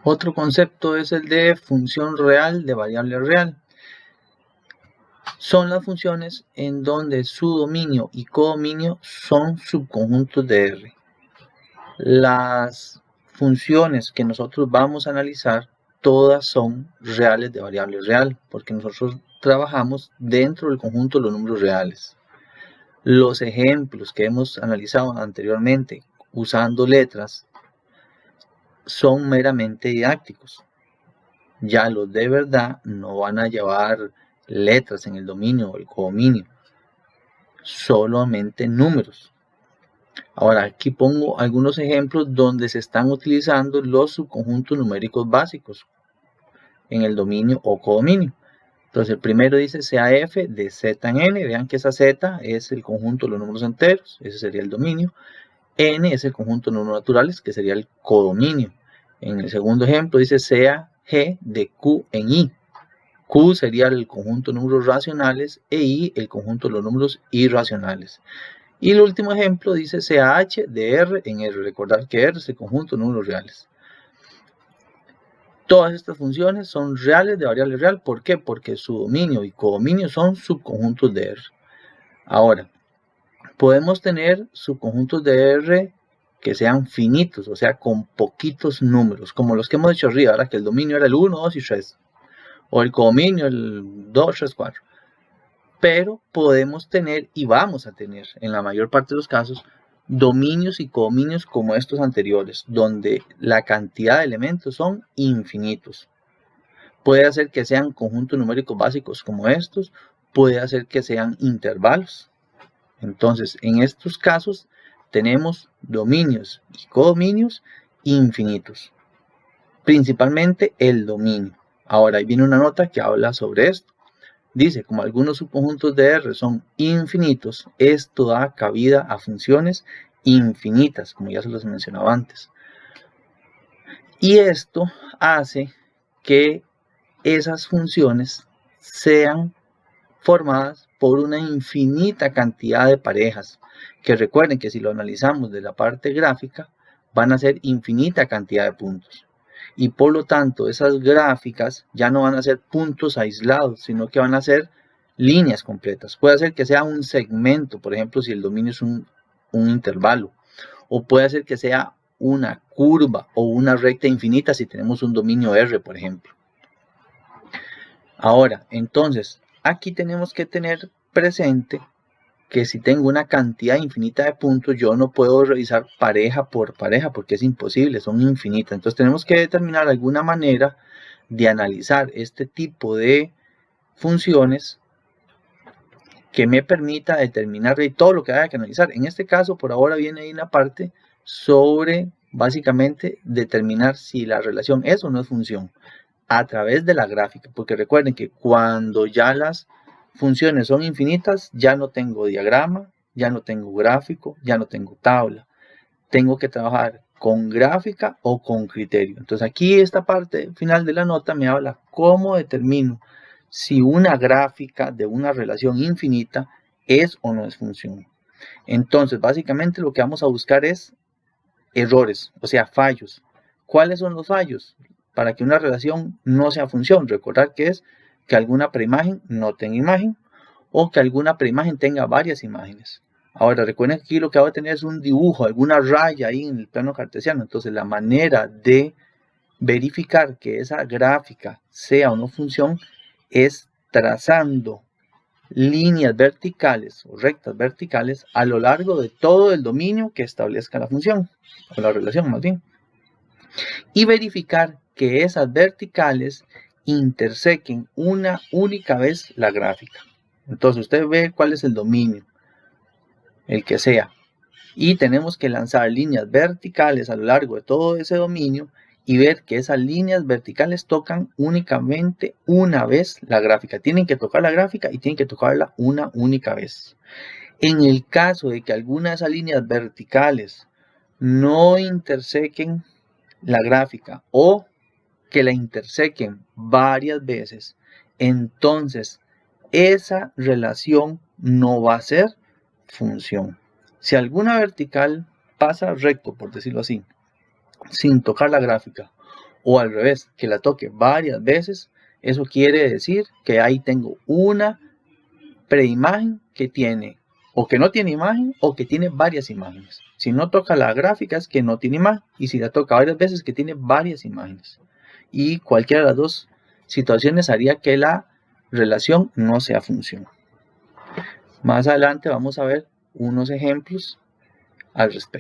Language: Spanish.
Otro concepto es el de función real de variable real. Son las funciones en donde su dominio y codominio son subconjuntos de R. Las funciones que nosotros vamos a analizar todas son reales de variable real, porque nosotros trabajamos dentro del conjunto de los números reales. Los ejemplos que hemos analizado anteriormente usando letras son meramente didácticos. Ya los de verdad no van a llevar letras en el dominio o el codominio, solamente números. Ahora aquí pongo algunos ejemplos donde se están utilizando los subconjuntos numéricos básicos en el dominio o codominio. Entonces el primero dice sea f de z en n. Vean que esa z es el conjunto de los números enteros, ese sería el dominio. N es el conjunto de números naturales, que sería el codominio. En el segundo ejemplo dice sea g de q en i. Q sería el conjunto de números racionales e i el conjunto de los números irracionales. Y el último ejemplo dice sea h de r en r. Recordar que r es el conjunto de números reales. Todas estas funciones son reales de variable real. ¿Por qué? Porque su dominio y codominio son subconjuntos de R. Ahora, podemos tener subconjuntos de R que sean finitos, o sea, con poquitos números, como los que hemos dicho arriba, ¿verdad? Que el dominio era el 1, 2 y 3. O el codominio el 2, 3, 4. Pero podemos tener, y vamos a tener, en la mayor parte de los casos, dominios y codominios como estos anteriores, donde la cantidad de elementos son infinitos. Puede hacer que sean conjuntos numéricos básicos como estos, puede hacer que sean intervalos. Entonces, en estos casos tenemos dominios y codominios infinitos, principalmente el dominio. Ahora, ahí viene una nota que habla sobre esto. Dice, como algunos subconjuntos de R son infinitos, esto da cabida a funciones infinitas, como ya se los mencionaba antes. Y esto hace que esas funciones sean formadas por una infinita cantidad de parejas, que recuerden que si lo analizamos de la parte gráfica, van a ser infinita cantidad de puntos. Y por lo tanto, esas gráficas ya no van a ser puntos aislados, sino que van a ser líneas completas. Puede ser que sea un segmento, por ejemplo, si el dominio es un intervalo. O puede ser que sea una curva o una recta infinita si tenemos un dominio R, por ejemplo. Ahora, entonces, aquí tenemos que tener presente que si tengo una cantidad infinita de puntos, yo no puedo revisar pareja por pareja porque es imposible, son infinitas. Entonces tenemos que determinar alguna manera de analizar este tipo de funciones que me permita determinar todo lo que haya que analizar. En este caso, por ahora viene ahí una parte sobre, básicamente, determinar si la relación es o no es función a través de la gráfica, porque recuerden que cuando ya las funciones son infinitas, ya no tengo diagrama, ya no tengo gráfico, ya no tengo tabla. Tengo que trabajar con gráfica o con criterio. Entonces aquí esta parte final de la nota me habla cómo determino si una gráfica de una relación infinita es o no es función. Entonces básicamente lo que vamos a buscar es errores, o sea, fallos. ¿Cuáles son los fallos? Para que una relación no sea función, recordar que es que alguna preimagen no tenga imagen o que alguna preimagen tenga varias imágenes. Ahora recuerden que aquí lo que va a tener es un dibujo, alguna raya ahí en el plano cartesiano. Entonces la manera de verificar que esa gráfica sea o no función es trazando líneas verticales o rectas verticales a lo largo de todo el dominio que establezca la función, o la relación más bien. Y verificar que esas verticales intersequen una única vez la gráfica. Entonces usted ve cuál es el dominio, el que sea. Y tenemos que lanzar líneas verticales a lo largo de todo ese dominio y ver que esas líneas verticales tocan únicamente una vez la gráfica. Tienen que tocar la gráfica y tienen que tocarla una única vez. En el caso de que alguna de esas líneas verticales no intersequen la gráfica o que la intersequen varias veces, entonces esa relación no va a ser función. Si alguna vertical pasa recto, por decirlo así, sin tocar la gráfica, o al revés, que la toque varias veces, eso quiere decir que ahí tengo una preimagen que tiene o que no tiene imagen o que tiene varias imágenes. Si no toca la gráfica es que no tiene imagen, y si la toca varias veces que tiene varias imágenes. Y cualquiera de las dos situaciones haría que la relación no sea función. Más adelante vamos a ver unos ejemplos al respecto.